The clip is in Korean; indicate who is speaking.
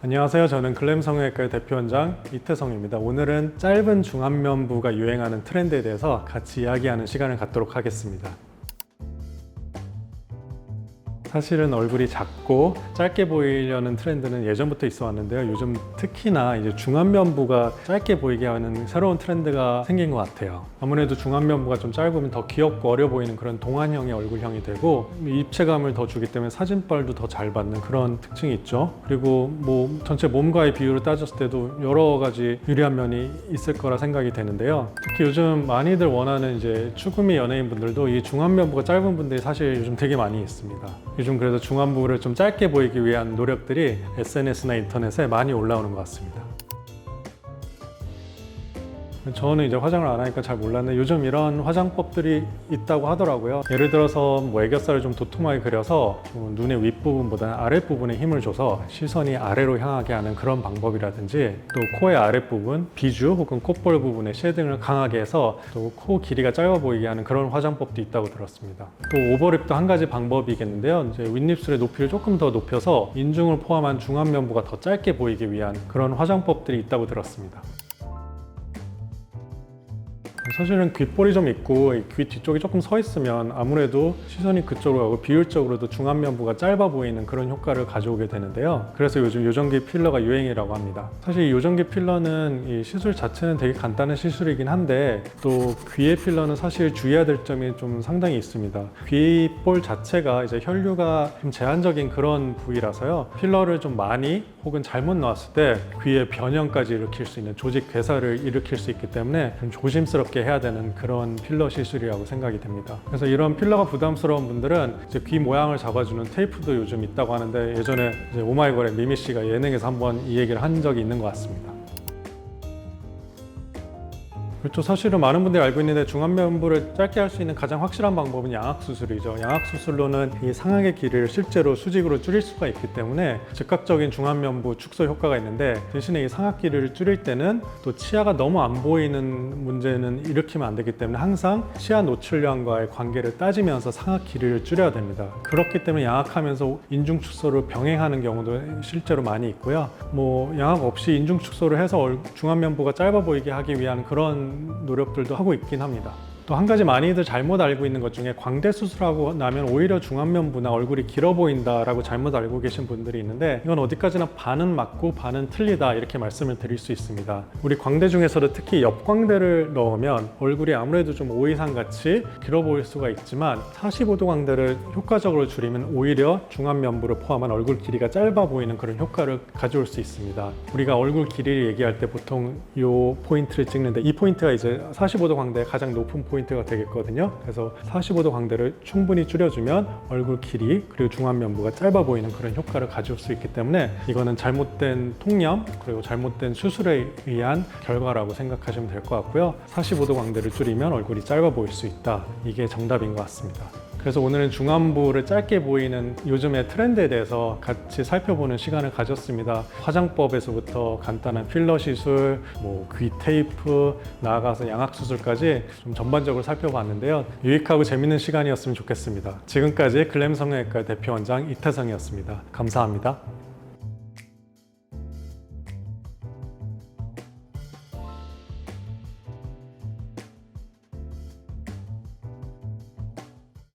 Speaker 1: 안녕하세요. 저는 글램 성형외과의 대표원장 이태성입니다. 오늘은 짧은 중안면부가 유행하는 트렌드에 대해서 같이 이야기하는 시간을 갖도록 하겠습니다. 사실은 얼굴이 작고 짧게 보이려는 트렌드는 예전부터 있어 왔는데요. 요즘 특히나 이제 중안면부가 짧게 보이게 하는 새로운 트렌드가 생긴 것 같아요. 아무래도 중안면부가 좀 짧으면 더 귀엽고 어려 보이는 그런 동안형의 얼굴형이 되고 입체감을 더 주기 때문에 사진빨도 더 잘 받는 그런 특징이 있죠. 그리고 뭐 전체 몸과의 비율을 따졌을 때도 여러 가지 유리한 면이 있을 거라 생각이 되는데요. 특히 요즘 많이들 원하는 이제 추구미 연예인분들도 이 중안면부가 짧은 분들이 사실 요즘 되게 많이 있습니다. 요즘 그래서 중안부를 좀 짧게 보이기 위한 노력들이 SNS나 인터넷에 많이 올라오는 것 같습니다. 저는 이제 화장을 안 하니까 잘 몰랐는데 요즘 이런 화장법들이 있다고 하더라고요. 예를 들어서 뭐 애교살을 좀 도톰하게 그려서 좀 눈의 윗부분보다는 아랫부분에 힘을 줘서 시선이 아래로 향하게 하는 그런 방법이라든지, 또 코의 아랫부분, 비주 혹은 콧볼 부분에 쉐딩을 강하게 해서 또 코 길이가 짧아 보이게 하는 그런 화장법도 있다고 들었습니다. 또 오버립도 한 가지 방법이겠는데요. 이제 윗입술의 높이를 조금 더 높여서 인중을 포함한 중안면부가 더 짧게 보이기 위한 그런 화장법들이 있다고 들었습니다. 사실은 귓볼이 좀 있고 귀 뒤쪽이 조금 서 있으면 아무래도 시선이 그쪽으로 가고 비율적으로도 중안면부가 짧아 보이는 그런 효과를 가져오게 되는데요. 그래서 요즘 요정기 필러가 유행이라고 합니다. 사실 이 요정기 필러는 이 시술 자체는 되게 간단한 시술이긴 한데, 또 귀의 필러는 사실 주의해야 될 점이 좀 상당히 있습니다. 귓볼 자체가 이제 혈류가 좀 제한적인 그런 부위라서요. 필러를 좀 많이 혹은 잘못 넣었을 때 귀의 변형까지 일으킬 수 있는 조직 괴사를 일으킬 수 있기 때문에 좀 조심스럽게 해야 되는 그런 필러 시술이라고 생각이 됩니다. 그래서 이런 필러가 부담스러운 분들은 이제 귀 모양을 잡아주는 테이프도 요즘 있다고 하는데, 예전에 이제 오마이걸의 미미 씨가 예능에서 한번 이 얘기를 한 적이 있는 것 같습니다. 그렇죠. 사실은 많은 분들이 알고 있는데 중안면부를 짧게 할 수 있는 가장 확실한 방법은 양악수술이죠. 양악수술로는 이 상악의 길이를 실제로 수직으로 줄일 수가 있기 때문에 즉각적인 중안면부 축소 효과가 있는데, 대신에 이 상악 길이를 줄일 때는 또 치아가 너무 안 보이는 문제는 일으키면 안 되기 때문에 항상 치아 노출량과의 관계를 따지면서 상악 길이를 줄여야 됩니다. 그렇기 때문에 양악하면서 인중 축소를 병행하는 경우도 실제로 많이 있고요. 뭐 양악 없이 인중 축소를 해서 중안면부가 짧아 보이게 하기 위한 그런 노력들도 하고 있긴 합니다. 또 한 가지 많이들 잘못 알고 있는 것 중에 광대 수술하고 나면 오히려 중안면부나 얼굴이 길어 보인다라고 잘못 알고 계신 분들이 있는데, 이건 어디까지나 반은 맞고 반은 틀리다 이렇게 말씀을 드릴 수 있습니다. 우리 광대 중에서도 특히 옆광대를 넣으면 얼굴이 아무래도 좀 오이상 같이 길어 보일 수가 있지만, 45도 광대를 효과적으로 줄이면 오히려 중안면부를 포함한 얼굴 길이가 짧아 보이는 그런 효과를 가져올 수 있습니다. 우리가 얼굴 길이를 얘기할 때 보통 이 포인트를 찍는데, 이 포인트가 이제 45도 광대의 가장 높은 포인트가 되겠거든요. 그래서 45도 광대를 충분히 줄여주면 얼굴 길이 그리고 중안면부가 짧아 보이는 그런 효과를 가져올 수 있기 때문에, 이거는 잘못된 통념 그리고 잘못된 수술에 의한 결과라고 생각하시면 될 것 같고요. 45도 광대를 줄이면 얼굴이 짧아 보일 수 있다. 이게 정답인 것 같습니다. 그래서 오늘은 중안부를 짧게 보이는 요즘의 트렌드에 대해서 같이 살펴보는 시간을 가졌습니다. 화장법에서부터 간단한 필러 시술, 귀 테이프, 나아가서 양악 수술까지 좀 전반적으로 살펴봤는데요. 유익하고 재밌는 시간이었으면 좋겠습니다. 지금까지 글램 성형외과 대표원장 이태성이었습니다. 감사합니다.